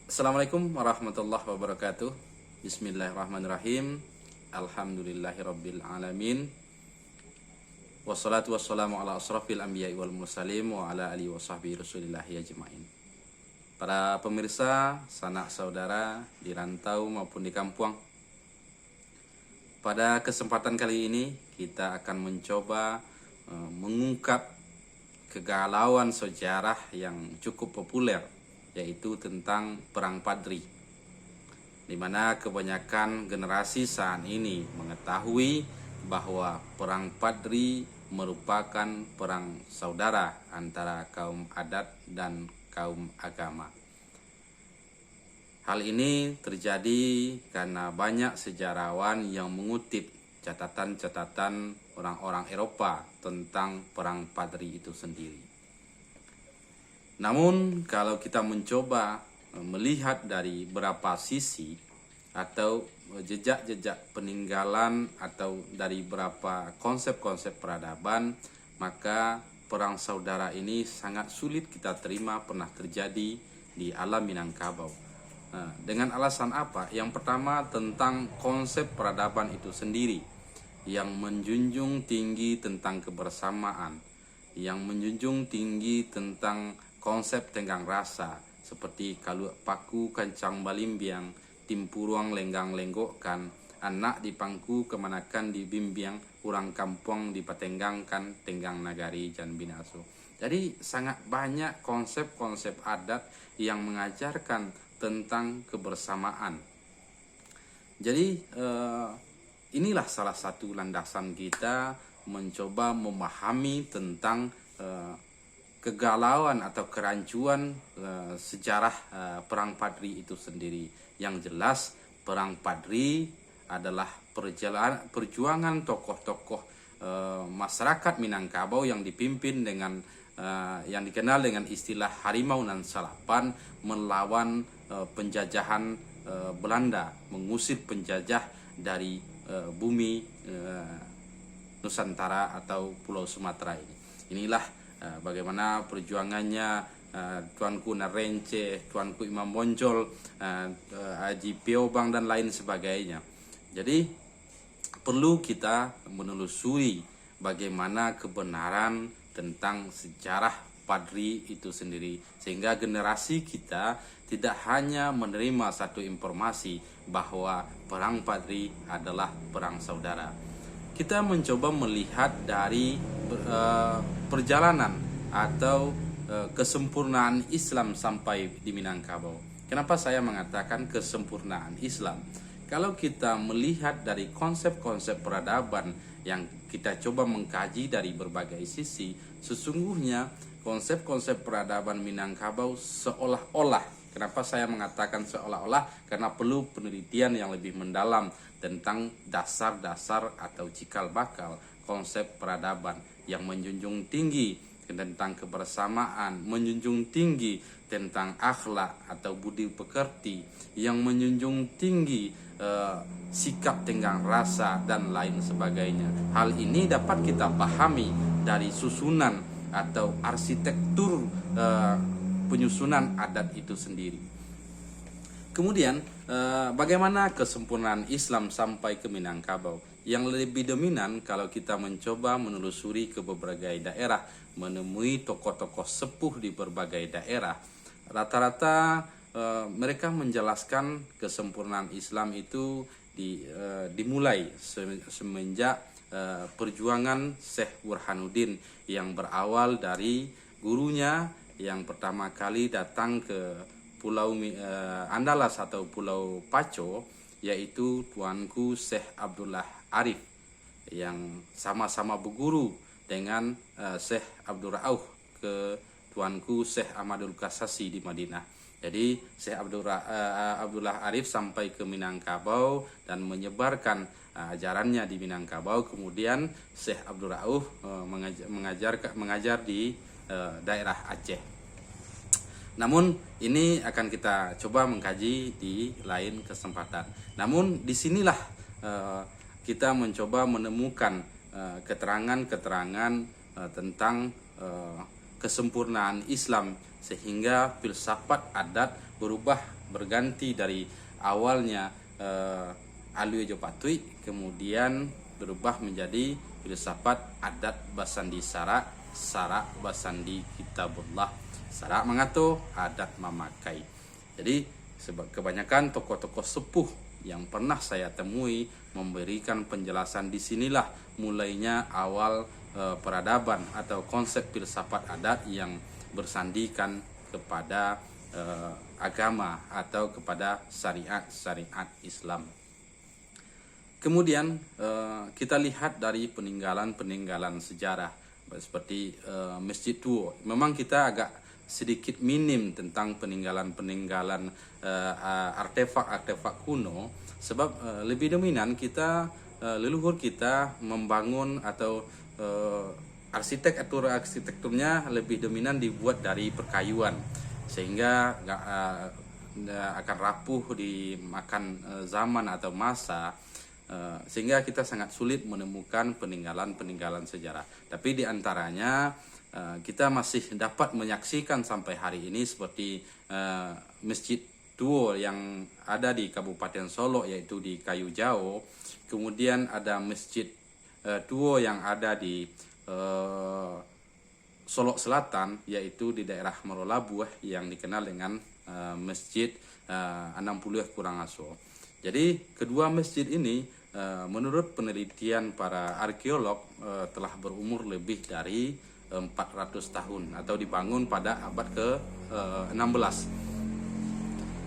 Assalamualaikum warahmatullahi wabarakatuh. Bismillahirrahmanirrahim. Alhamdulillahirabbil alamin. Wassalatu wassalamu ala asrafil anbiya'i wal mursalin wa ala alihi washabbihi rasulillahi ajmain. Para pemirsa, sanak saudara di rantau maupun di kampung. Pada kesempatan kali ini kita akan mencoba mengungkap kegalauan sejarah yang cukup populer, yaitu tentang Perang Padri, di mana kebanyakan generasi saat ini mengetahui bahwa Perang Padri merupakan perang saudara antara kaum adat dan kaum agama. Hal ini terjadi karena banyak sejarawan yang mengutip catatan-catatan orang-orang Eropa tentang Perang Padri itu sendiri. Namun kalau kita mencoba melihat dari beberapa sisi atau jejak-jejak peninggalan atau dari beberapa konsep-konsep peradaban, maka perang saudara ini sangat sulit kita terima pernah terjadi di alam Minangkabau. Dengan alasan apa? Yang pertama, tentang konsep peradaban itu sendiri yang menjunjung tinggi tentang kebersamaan, yang menjunjung tinggi tentang konsep tenggang rasa seperti kalau paku kancang balimbiang, timpuruang lenggang lenggokkan, anak di pangku kemanakan dibimbiang, urang kampung dipatenggangkan, tenggang nagari jan binaso. Jadi sangat banyak konsep-konsep adat yang mengajarkan tentang kebersamaan. Jadi inilah salah satu landasan kita mencoba memahami tentang kegalauan atau kerancuan sejarah Perang Padri itu sendiri. Yang jelas Perang Padri adalah perjuangan tokoh-tokoh masyarakat Minangkabau yang dipimpin dengan yang dikenal dengan istilah Harimau nan Salapan melawan penjajahan Belanda, mengusir penjajah dari bumi Nusantara atau Pulau Sumatera ini. Inilah bagaimana perjuangannya Tuanku Narence, Tuanku Imam Bonjol, Haji Piobang dan lain sebagainya. Jadi perlu kita menelusuri bagaimana kebenaran tentang sejarah Padri itu sendiri, sehingga generasi kita tidak hanya menerima satu informasi bahwa Perang Padri adalah perang saudara. Kita mencoba melihat dari perjalanan atau kesempurnaan Islam sampai di Minangkabau. Kenapa saya mengatakan kesempurnaan Islam? Kalau kita melihat dari konsep-konsep peradaban yang kita coba mengkaji dari berbagai sisi, sesungguhnya konsep-konsep peradaban Minangkabau seolah-olah, kenapa saya mengatakan seolah-olah? Karena perlu penelitian yang lebih mendalam tentang dasar-dasar atau cikal bakal konsep peradaban yang menjunjung tinggi tentang kebersamaan, menjunjung tinggi tentang akhlak atau budi pekerti, yang menjunjung tinggi sikap tenggang rasa dan lain sebagainya. Hal ini dapat kita pahami dari susunan atau arsitektur penyusunan adat itu sendiri. Kemudian bagaimana kesempurnaan Islam sampai ke Minangkabau? Yang lebih dominan kalau kita mencoba menelusuri ke berbagai daerah, menemui tokoh-tokoh sepuh di berbagai daerah, rata-rata mereka menjelaskan kesempurnaan Islam itu dimulai semenjak perjuangan Syekh Burhanuddin yang berawal dari gurunya yang pertama kali datang ke Pulau Andalas atau Pulau Paco, yaitu Tuanku Syekh Abdullah Arif, yang sama-sama berguru dengan Syekh Abdul Rauf ke Tuanku Syekh Ahmadul Kasasi di Madinah. Jadi Syekh Abdullah Arif sampai ke Minangkabau dan menyebarkan ajarannya di Minangkabau. Kemudian Syekh Abdul Rauf mengajar di daerah Aceh. Namun ini akan kita coba mengkaji di lain kesempatan. Namun disinilah kita mencoba menemukan keterangan-keterangan tentang kesempurnaan Islam, sehingga filsafat adat berubah berganti dari awalnya Alwi Jopatui, kemudian berubah menjadi filsafat adat Basandi Sarak, Sarak Basandi Kitabullah, Sarak mengatur, adat memakai. Jadi kebanyakan tokoh-tokoh sepuh yang pernah saya temui memberikan penjelasan di sinilah mulainya awal peradaban atau konsep filsafat adat yang bersandikan kepada agama atau kepada syariat Islam. Kemudian kita lihat dari peninggalan sejarah seperti Masjid Tua. Memang kita agak sedikit minim tentang peninggalan artefak kuno, sebab lebih dominan kita leluhur kita membangun atau arsitekturnya lebih dominan dibuat dari perkayuan, sehingga akan rapuh dimakan zaman atau masa, sehingga kita sangat sulit menemukan peninggalan sejarah. Tapi di antaranya kita masih dapat menyaksikan sampai hari ini seperti Masjid Tua yang ada di Kabupaten Solok, yaitu di Kayu Jauh. Kemudian ada Masjid Tua yang ada di Solok Selatan, yaitu di daerah Marolabuh yang dikenal dengan Masjid 60 kurang aso. Jadi kedua masjid ini menurut penelitian para arkeolog telah berumur lebih dari 400 tahun atau dibangun pada abad ke-16.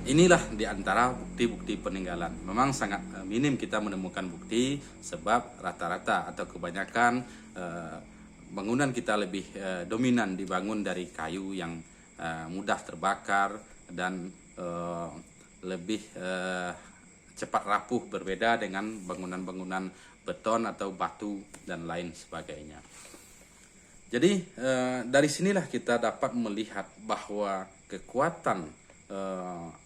Inilah di antara bukti-bukti peninggalan. Memang sangat minim kita menemukan bukti, sebab rata-rata atau kebanyakan bangunan kita lebih dominan dibangun dari kayu yang mudah terbakar dan lebih cepat rapuh, berbeda dengan bangunan-bangunan beton atau batu dan lain sebagainya. Jadi dari sinilah kita dapat melihat bahwa kekuatan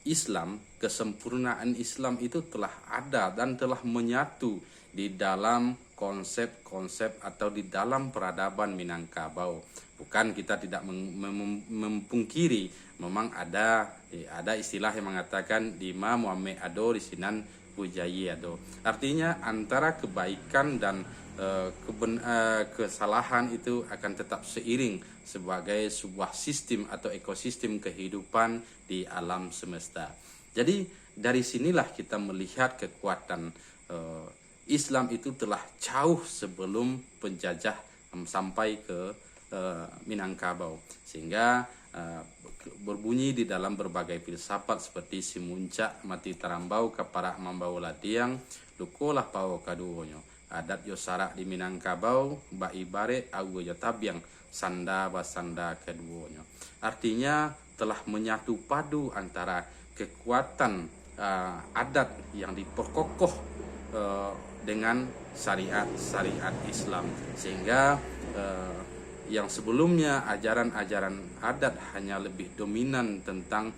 Islam, kesempurnaan Islam itu telah ada dan telah menyatu di dalam konsep-konsep atau di dalam peradaban Minangkabau. Bukan, kita tidak memungkiri, memang ada istilah yang mengatakan Dima Muhammad Ado di Sinan Pujayi Ado. Artinya antara kebaikan dan kesalahan itu akan tetap seiring sebagai sebuah sistem atau ekosistem kehidupan di alam semesta. Jadi dari sinilah kita melihat kekuatan Islam itu telah jauh sebelum penjajah sampai ke Minangkabau, sehingga berbunyi di dalam berbagai filsafat seperti Simuncak mati tarambau kaparak mambau latiang lukolah pau kaduonyo adat yo sarak di Minangkabau ba ibare awu yo tabiang sanda basanda keduonyo. Artinya telah menyatu padu antara kekuatan adat yang diperkokoh dengan syariat Islam, sehingga yang sebelumnya ajaran-ajaran adat hanya lebih dominan tentang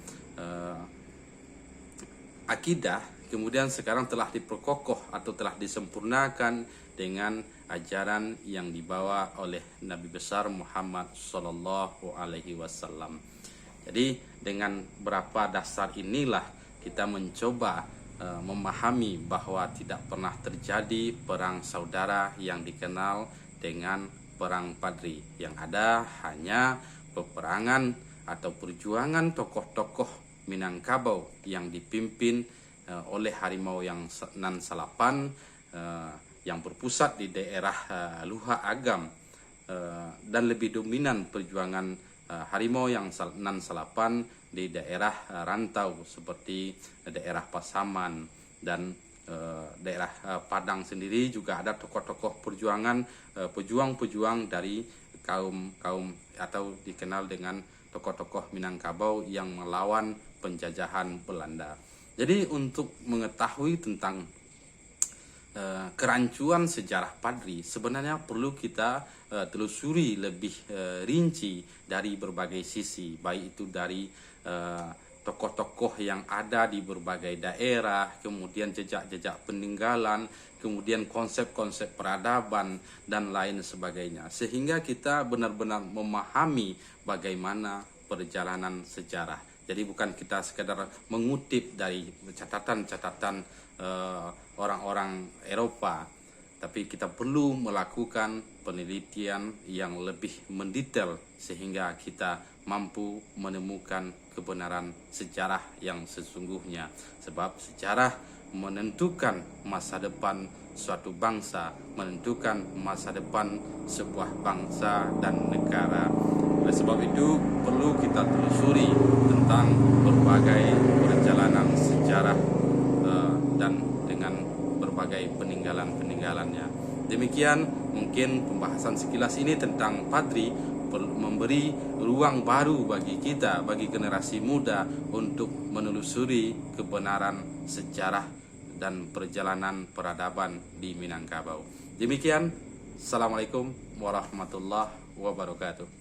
akidah, kemudian sekarang telah diperkokoh atau telah disempurnakan dengan ajaran yang dibawa oleh Nabi besar Muhammad Sallallahu Alaihi Wasallam. Jadi dengan berapa dasar inilah kita mencoba memahami bahwa tidak pernah terjadi perang saudara yang dikenal dengan perang Padri. Yang ada hanya peperangan atau perjuangan tokoh-tokoh Minangkabau yang dipimpin oleh harimau yang nan salapan yang berpusat di daerah Luha Agam, dan lebih dominan perjuangan harimau yang nan salapan di daerah rantau seperti daerah Pasaman dan daerah Padang sendiri. Juga ada tokoh-tokoh perjuangan, pejuang-pejuang dari kaum atau dikenal dengan tokoh-tokoh Minangkabau yang melawan penjajahan Belanda. Jadi untuk mengetahui tentang kerancuan sejarah Padri, sebenarnya perlu kita telusuri lebih rinci dari berbagai sisi, baik itu dari tokoh-tokoh yang ada di berbagai daerah, kemudian jejak-jejak peninggalan, kemudian konsep-konsep peradaban dan lain sebagainya. Sehingga kita benar-benar memahami bagaimana perjalanan sejarah. Jadi bukan kita sekedar mengutip dari catatan-catatan orang-orang Eropa, tapi kita perlu melakukan penelitian yang lebih mendetail sehingga kita mampu menemukan kebenaran sejarah yang sesungguhnya. Sebab sejarah menentukan masa depan suatu bangsa, menentukan masa depan sebuah bangsa dan negara. Oleh sebab itu perlu kita telusuri tentang berbagai perjalanan sejarah dan dengan berbagai peninggalan-peninggalannya. Demikian mungkin pembahasan sekilas ini tentang Padri memberi ruang baru bagi kita, bagi generasi muda untuk menelusuri kebenaran sejarah dan perjalanan peradaban di Minangkabau. Demikian, Assalamualaikum warahmatullahi wabarakatuh.